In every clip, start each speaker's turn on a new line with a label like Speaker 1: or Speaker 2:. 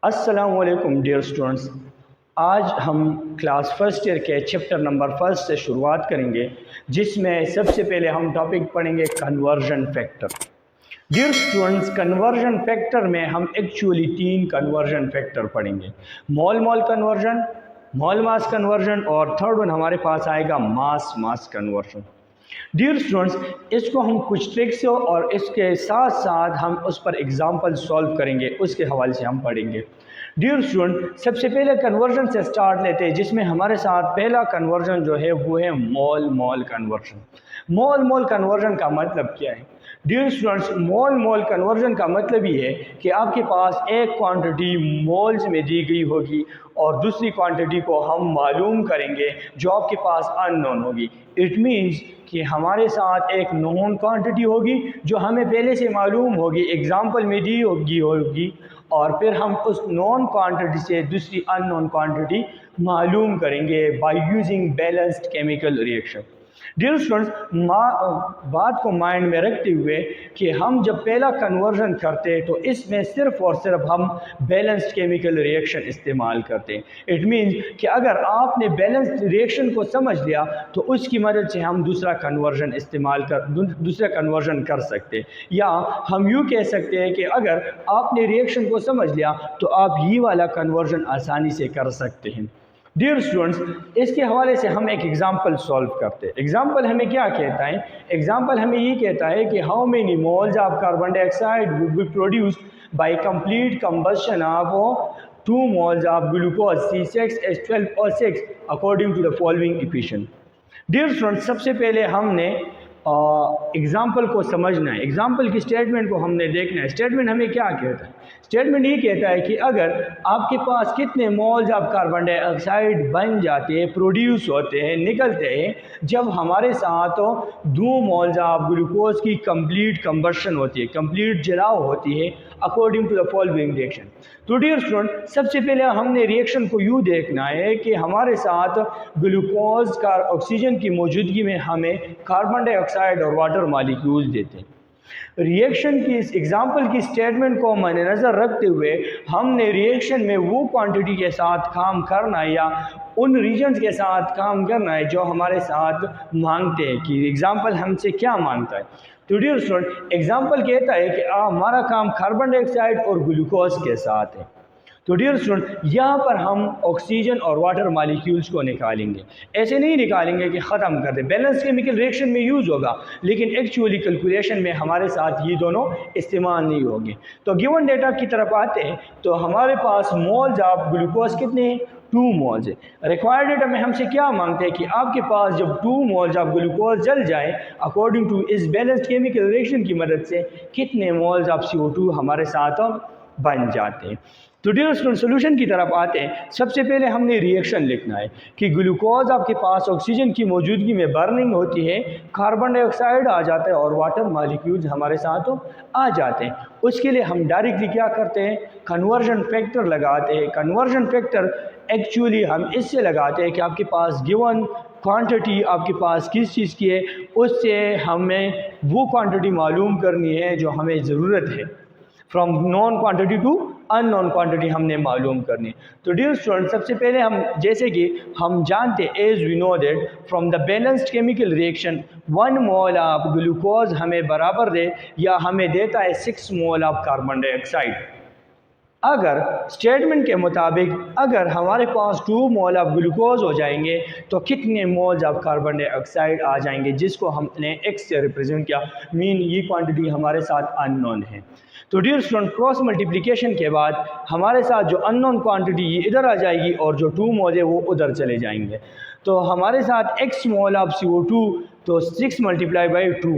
Speaker 1: अस्सलामुअलैकुम dear students. आज हम क्लास फर्स्ट ईयर के चैप्टर नंबर फर्स्ट से शुरुआत करेंगे, जिसमें सबसे पहले हम टॉपिक पढ़ेंगे conversion factor. Dear students, conversion factor में हम एक्चुअली तीन कन्वर्जन फैक्टर पढ़ेंगे। Mole mole conversion, mole mass conversion और थर्ड वन हमारे पास आएगा mass mass conversion. Dear students, इसको हम कुछ ट्रिक्स और इसके साथ साथ हम उस पर एग्जाम्पल सॉल्व करेंगे, उसके हवाले से हम पढ़ेंगे। डियर स्टूडेंट, सबसे पहले कन्वर्जन से स्टार्ट लेते हैं, जिसमें हमारे साथ पहला कन्वर्जन जो है वो है mole mole conversion. Mole mole conversion का मतलब क्या है? Dear students, mole mole conversion का मतलब ये है कि आपके पास एक क्वांटिटी मोल्स में दी गई होगी और दूसरी क्वांटिटी को हम मालूम करेंगे जो आपके पास अननोन होगी। इट मीन्स कि हमारे साथ एक नोन क्वांटिटी होगी जो हमें पहले से मालूम होगी, एग्जाम्पल में दी होगी और फिर हम उस नॉन क्वांटिटी से दूसरी अननोन क्वांटिटी मालूम करेंगे by using balanced chemical reaction. Dear students, बात को माइंड में रखते हुए कि हम जब पहला कन्वर्जन करते हैं तो इसमें सिर्फ और सिर्फ हम बैलेंस्ड केमिकल रिएक्शन इस्तेमाल करते हैं। इट मीन्स कि अगर आपने बैलेंस्ड रिएक्शन को समझ लिया तो उसकी मदद से हम दूसरा कन्वर्जन कर सकते हैं, या हम यूँ कह सकते हैं कि अगर आपने रिएक्शन को समझ लिया तो आप ये वाला कन्वर्जन आसानी से कर सकते हैं। डियर स्टूडेंट्स, इसके हवाले से हम एक एग्जाम्पल सॉल्व करते हैं। एग्जाम्पल हमें क्या कहता है? एग्जाम्पल हमें ये कहता है कि how many moles of carbon dioxide would be produced by complete combustion of 2 moles of glucose C6H12O6 according to the following equation. Dear students, सबसे पहले हमने एग्जाम्पल को समझना है, एग्जाम्पल की स्टेटमेंट को हमने देखना है। स्टेटमेंट हमें क्या कहता है? स्टेटमेंट ये कहता है कि अगर आपके पास कितने मोल्स ऑफ कार्बन डाइऑक्साइड बन जाते हैं, प्रोड्यूस होते हैं, निकलते हैं, जब हमारे साथ 2 moles ऑफ ग्लूकोज की कंप्लीट कंबशन होती है, कंप्लीट जलाव होती है according to the following reaction. तो डियर स्टूडेंट, सबसे पहले हमने रिएक्शन को यूँ देखना है कि हमारे साथ ग्लूकोज का ऑक्सीजन की मौजूदगी में हमें कार्बन डाइऑक्साइड और वाटर मॉलिक्यूल्स देते हैं। रिएक्शन की इस एग्जाम्पल की स्टेटमेंट को मद्देनज़र रखते हुए हमने रिएक्शन में वो क्वांटिटी के साथ काम करना है या उन रीजन्स के साथ काम करना है जो हमारे साथ मांगते हैं कि एग्जाम्पल हमसे क्या मांगता है। तो डियर स्टूडेंट, एग्जाम्पल कहता है कि हमारा काम कार्बन डाइऑक्साइड और ग्लूकोज के साथ है। तो डियर स्टूडेंट, यहाँ पर हम ऑक्सीजन और वाटर मॉलिक्यूल्स को निकालेंगे। ऐसे नहीं निकालेंगे कि ख़त्म कर दें, बैलेंस केमिकल रिएक्शन में यूज़ होगा, लेकिन एक्चुअली कैलकुलेशन में हमारे साथ ये दोनों इस्तेमाल नहीं होंगे। तो गिवन डेटा की तरफ आते हैं तो हमारे पास मोल्स ऑफ ग्लूकोज कितने हैं? 2 moles है। रिक्वायर्ड डेटा में हमसे क्या मांगते हैं कि आपके पास जब 2 moles ऑफ ग्लूकोज जल जाए अकॉर्डिंग टू इस बैलेंस्ड केमिकल रिएक्शन की मदद से कितने मोल्स ऑफ CO2 हमारे साथ बन जाते हैं। तो डियर स्टूडेंट, सोल्यूशन की तरफ आते हैं। सबसे पहले हमने रिएक्शन लिखना है कि ग्लूकोज आपके पास ऑक्सीजन की मौजूदगी में बर्निंग होती है, कार्बन डाइऑक्साइड आ जाता है और वाटर मॉलिक्यूल्स हमारे साथ आ जाते हैं। उसके लिए हम डायरेक्टली क्या करते हैं? कन्वर्जन फैक्टर लगाते हैं। कन्वर्जन फैक्टर एक्चुअली हम इससे लगाते हैं कि आपके पास गिवन क्वांटिटी आपके पास किस चीज़ की है, उससे हमें वो क्वांटिटी मालूम करनी है जो हमें ज़रूरत है। From known quantity to unknown quantity हमने मालूम करनी। तो डियर स्टूडेंट, सबसे पहले हम जैसे कि हम जानते हैं, as we know that from the balanced chemical reaction 1 mole of glucose हमें बराबर दे या हमें देता है 6 mole ऑफ कार्बन डाइऑक्साइड। अगर स्टेटमेंट के मुताबिक अगर हमारे पास 2 mole ऑफ ग्लूकोज हो जाएंगे तो कितने मोल्स ऑफ कार्बन डाइऑक्साइड आ जाएंगे, जिसको हमने x से रिप्रेजेंट किया। मीन ये क्वांटिटी हमारे साथ अननोन है। तो डियर स्टूडेंट, क्रॉस मल्टीप्लिकेशन के बाद हमारे साथ जो अननोन क्वांटिटी ये इधर आ जाएगी और जो 2 moles है वो उधर चले जाएंगे। तो हमारे साथ x mole ऑफ CO2 तो 6 × 2।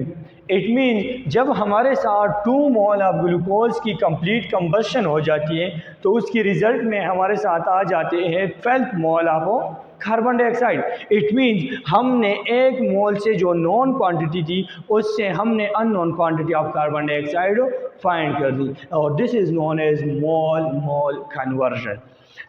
Speaker 1: इट मीन जब हमारे साथ 2 mole ऑफ ग्लूकोज की कंप्लीट कंबशन हो जाती है तो उसकी रिज़ल्ट में हमारे साथ आ जाते हैं 12 mole of carbon dioxide. It means हमने 1 मोल से जो नॉन क्वांटिटी थी उससे हमने unknown quantity of carbon dioxide find कर दी और this is known as mole mole conversion.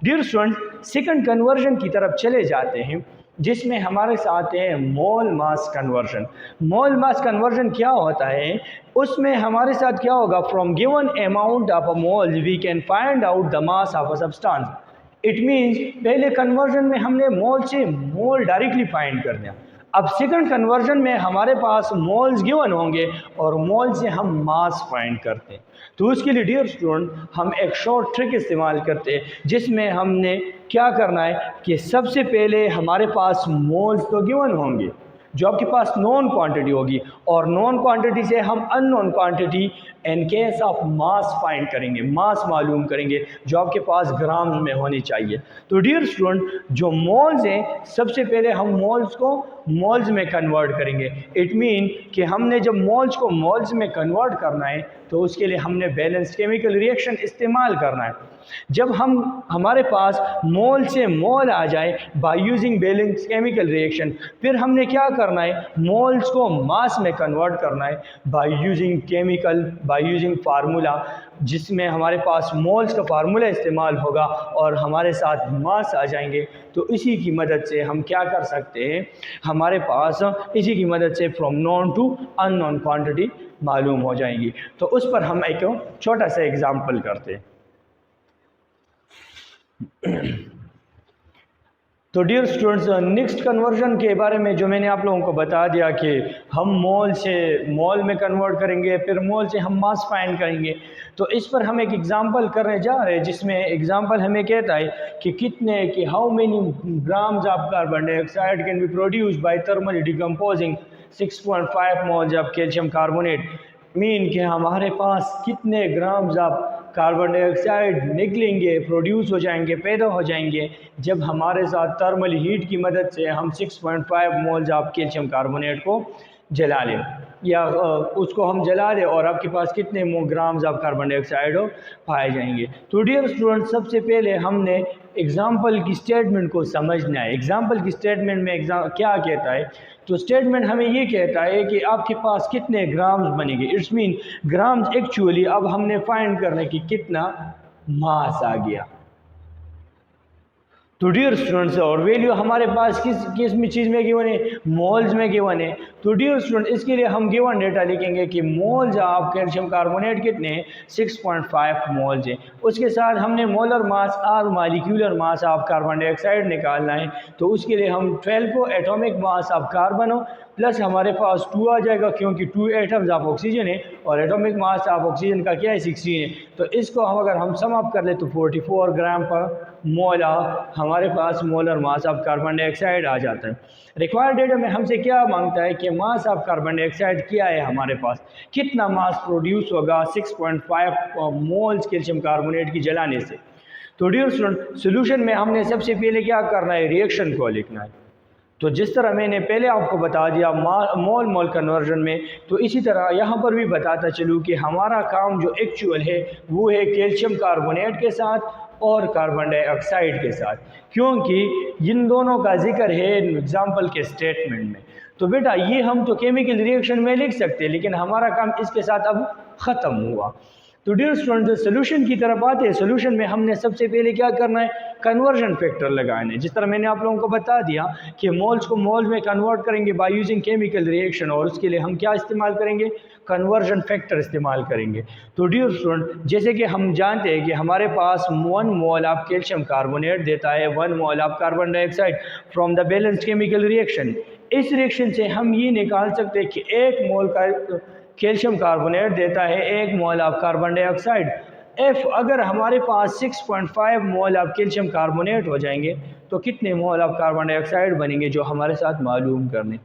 Speaker 1: Dear student, second conversion की तरफ चले जाते हैं। जिसमें हमारे साथ है मोल मास कन्वर्जन। मोल मास कन्वर्जन क्या होता है, उसमें हमारे साथ क्या होगा, from given amount of a mole we can find out the mass of a substance. It means पहले कन्वर्जन में हमने मोल से मोल डायरेक्टली फाइंड कर दिया। अब सेकंड कन्वर्जन में हमारे पास मोल्स गिवन होंगे और मोल से हम मास फाइंड करते हैं। तो उसके लिए डियर स्टूडेंट हम एक शॉर्ट ट्रिक इस्तेमाल करते हैं, जिसमें हमने क्या करना है कि सबसे पहले हमारे पास मोल्स तो गिवन होंगे जो आपके पास नॉन क्वांटिटी होगी, और नॉन क्वांटिटी से हम unknown quantity in case of mass find करेंगे, मास मालूम करेंगे जो आपके पास ग्राम में होनी चाहिए। तो डियर स्टूडेंट जो मोल्स हैं सबसे पहले हम मोल्स को मोल्स में कन्वर्ट करेंगे। इट मीन कि हमने जब मोल्स को मोल्स में कन्वर्ट करना है तो उसके लिए हमने बैलेंस केमिकल रिएक्शन इस्तेमाल करना है। जब हमारे पास मोल से मोल आ जाए by using balance chemical reaction, फिर हमने क्या करना है, मोल्स को मास में कन्वर्ट करना है बाय यूजिंग फार्मूला, जिसमें हमारे पास मोल्स का फार्मूला इस्तेमाल होगा और हमारे साथ मास आ जाएंगे। तो इसी की मदद से हम क्या कर सकते हैं, हमारे पास इसी की मदद से from known to unknown quantity मालूम हो जाएंगी। तो उस पर हम एक छोटा सा एग्जाम्पल करते हैं। तो डियर स्टूडेंट्स नेक्स्ट कन्वर्जन के बारे में जो मैंने आप लोगों को बता दिया कि हम मोल से मोल में कन्वर्ट करेंगे, फिर मोल से हम मास फाइंड करेंगे। तो इस पर हम एक एग्जांपल करने जा रहे हैं, जिसमें एग्जांपल हमें कहता है कि how many grams of carbon dioxide can be produced bye thermally decomposing 6.5 moles of calcium carbonate. Mean कि हमारे पास कितने ग्राम्स ऑफ कार्बन डाइऑक्साइड निकलेंगे, प्रोड्यूस हो जाएंगे, पैदा हो जाएंगे जब हमारे साथ थर्मल हीट की मदद से हम 6.5 मोल्स ऑफ कैल्शियम कार्बोनेट को जला लें, या उसको हम जला दें और आपके पास कितने ग्राम्स ऑफ कार्बन डाइऑक्साइड हो पाए जाएंगे। तो डियर स्टूडेंट सबसे पहले हमने एग्जाम्पल की स्टेटमेंट को समझना है। एग्जाम्पल की स्टेटमेंट में क्या कहता है, तो स्टेटमेंट हमें ये कहता है कि आपके पास कितने ग्राम्स बनेंगे। इट्स मीन ग्राम्स एक्चुअली अब हमने फाइंड करने की कितना मास आ गया। तो डियर स्टूडेंट्स और वैल्यू हमारे पास किस चीज़ में गिवन है, मोल्स में गिवन है। तो डियर स्टूडेंट इसके लिए हम गिवन डेटा लिखेंगे कि मोल्स ऑफ कैल्शियम कार्बोनेट कितने हैं, 6.5 मोल्स हैं। उसके साथ हमने मोलर मास और molecular mass of carbon dioxide निकालना है। तो उसके लिए हम 12 को एटॉमिक मास ऑफ कार्बन हो प्लस हमारे पास 2 आ जाएगा, क्योंकि 2 एटम्स ऑफ ऑक्सीजन है और एटॉमिक मास ऑफ ऑक्सीजन का क्या है, 16 है। तो इसको अगर हम सम अप कर ले तो 44 ग्राम पर मोल हमारे पास molar mass of carbon dioxide आ जाता है। रिक्वायर्ड डेटा में हमसे क्या मांगता है कि मास ऑफ कार्बन डाइऑक्साइड क्या है, हमारे पास कितना मास प्रोड्यूस होगा 6.5 मोल्स कैल्शियम कार्बोनेट की जलाने से। तो डियर स्टूडेंट सोल्यूशन में हमने सबसे पहले क्या करना है, रिएक्शन को लिखना है। तो जिस तरह मैंने पहले आपको बता दिया मोल मोल कन्वर्जन में, तो इसी तरह यहाँ पर भी बताता चलूँ कि हमारा काम जो एक्चुअल है वो है कैल्शियम कार्बोनेट के साथ और कार्बन डाइऑक्साइड के साथ, क्योंकि इन दोनों का जिक्र है एग्जाम्पल के स्टेटमेंट में। तो बेटा ये हम तो केमिकल रिएक्शन में लिख सकते हैं, लेकिन हमारा काम इसके साथ अब ख़त्म हुआ। तो डियर स्टूडेंट सोल्यूशन की तरफ आते हैं। सोल्यूशन में हमने सबसे पहले क्या करना है, कन्वर्जन फैक्टर लगाना है। जिस तरह मैंने आप लोगों को बता दिया कि मोल्स को मोल में कन्वर्ट करेंगे बाय यूजिंग केमिकल रिएक्शन, और उसके लिए हम क्या इस्तेमाल करेंगे, कन्वर्जन फैक्टर इस्तेमाल करेंगे। तो डियर स्टूडेंट जैसे कि हम जानते हैं कि हमारे पास 1 मोल ऑफ कैल्शियम कार्बोनेट देता है 1 mole of carbon dioxide from the balanced chemical reaction. इस रिएक्शन से हम ये निकाल सकते हैं कि 1 मोल का कैल्शियम कार्बोनेट देता है 1 मोल ऑफ कार्बन डाइऑक्साइड। अगर हमारे पास 6.5 मोल ऑफ कैल्शियम कार्बोनेट हो जाएंगे तो कितने मोल ऑफ कार्बन डाइऑक्साइड बनेंगे, जो हमारे साथ मालूम करने।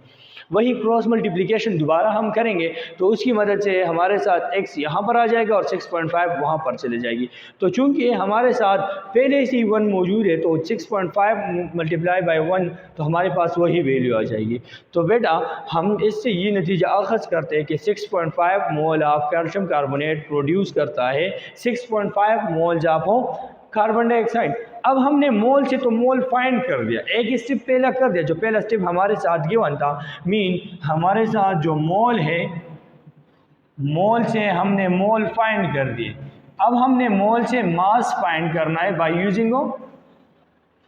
Speaker 1: वही क्रॉस मल्टीप्लिकेशन दोबारा हम करेंगे तो उसकी मदद से हमारे साथ x यहाँ पर आ जाएगा और 6.5 वहाँ पर चले जाएगी। तो चूंकि हमारे साथ पहले से ही 1 मौजूद है तो 6.5 मल्टीप्लाई बाय 1 तो हमारे पास वही वैल्यू आ जाएगी। तो बेटा हम इससे ये नतीजा अखज़ करते हैं कि 6.5 mole of calcium carbonate produce करता है 6.5 मोल्स ऑफ कार्बन डाइऑक्साइड। अब हमने मोल से तो मोल फाइंड कर दिया, एक स्टेप पहला कर दिया, जो पहला स्टेप हमारे साथ गिवन था। मीन हमारे साथ जो मोल है, मोल से हमने मोल फाइंड कर दिए। अब हमने मोल से मास फाइंड करना है बाय यूजिंग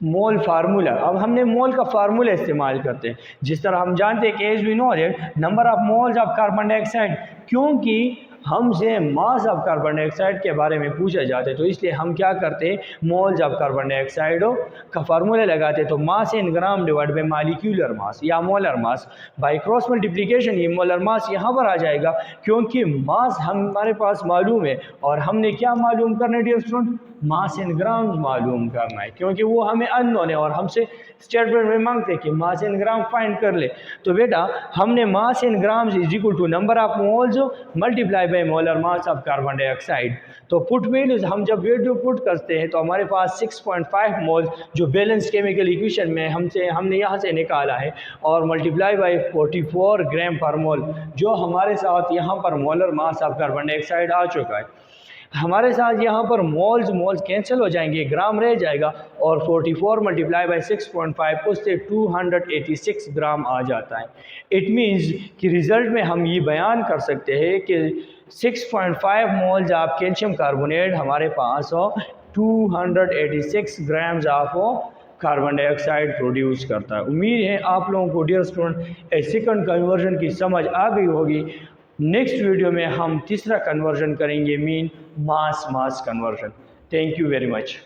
Speaker 1: मोल फार्मूला। अब हमने मोल का फार्मूला इस्तेमाल करते हैं। जिस तरह हम जानते हैं कि as we know that number of moles of carbon dioxide, क्योंकि हमसे मास ऑफ कार्बन डाइऑक्साइड के बारे में पूछा जाता है तो इसलिए हम क्या करते हैं, मोल्स ऑफ कार्बन डाइऑक्साइड का फार्मूला लगाते हैं। तो mass in gram divide by molecular mass या molar mass, by cross multiplication ये मोलर मास यहाँ पर आ जाएगा, क्योंकि मास हमारे पास मालूम है और हमने क्या मालूम करना है डियर स्टूडेंट, मास इन ग्राम मालूम करना है, क्योंकि वो हमें अननोन है और हमसे स्टेटमेंट में मांगते हैं कि मास इन ग्राम फाइंड कर ले। तो बेटा हमने mass in gram is equal to number of moles multiply by molar mass of carbon dioxide. तो पुट वैल्यूज हम जब वैल्यू पुट करते हैं तो हमारे पास 6.5 मोल्स जो बैलेंस केमिकल इक्वेशन में हमने यहाँ से निकाला है, और मल्टीप्लाई बाय 44 ग्राम पर मोल जो हमारे साथ यहाँ पर molar mass of carbon dioxide आ चुका है। हमारे साथ यहाँ पर मोल्स कैंसिल हो जाएंगे, ग्राम रह जाएगा, और 44 मल्टीप्लाई बाई 6.5 उससे 286 ग्राम आ जाता है। इट मीन्स कि रिज़ल्ट में हम ये बयान कर सकते हैं कि 6.5 मोल्स ऑफ कैल्शियम कार्बोनेट हमारे पास हो 286 grams of carbon dioxide produce करता है। उम्मीद है आप लोगों को डियर स्टूडेंट सेकंड कन्वर्जन की समझ आ गई होगी। नेक्स्ट वीडियो में हम तीसरा कन्वर्जन करेंगे, mean mass conversion. Thank you very much.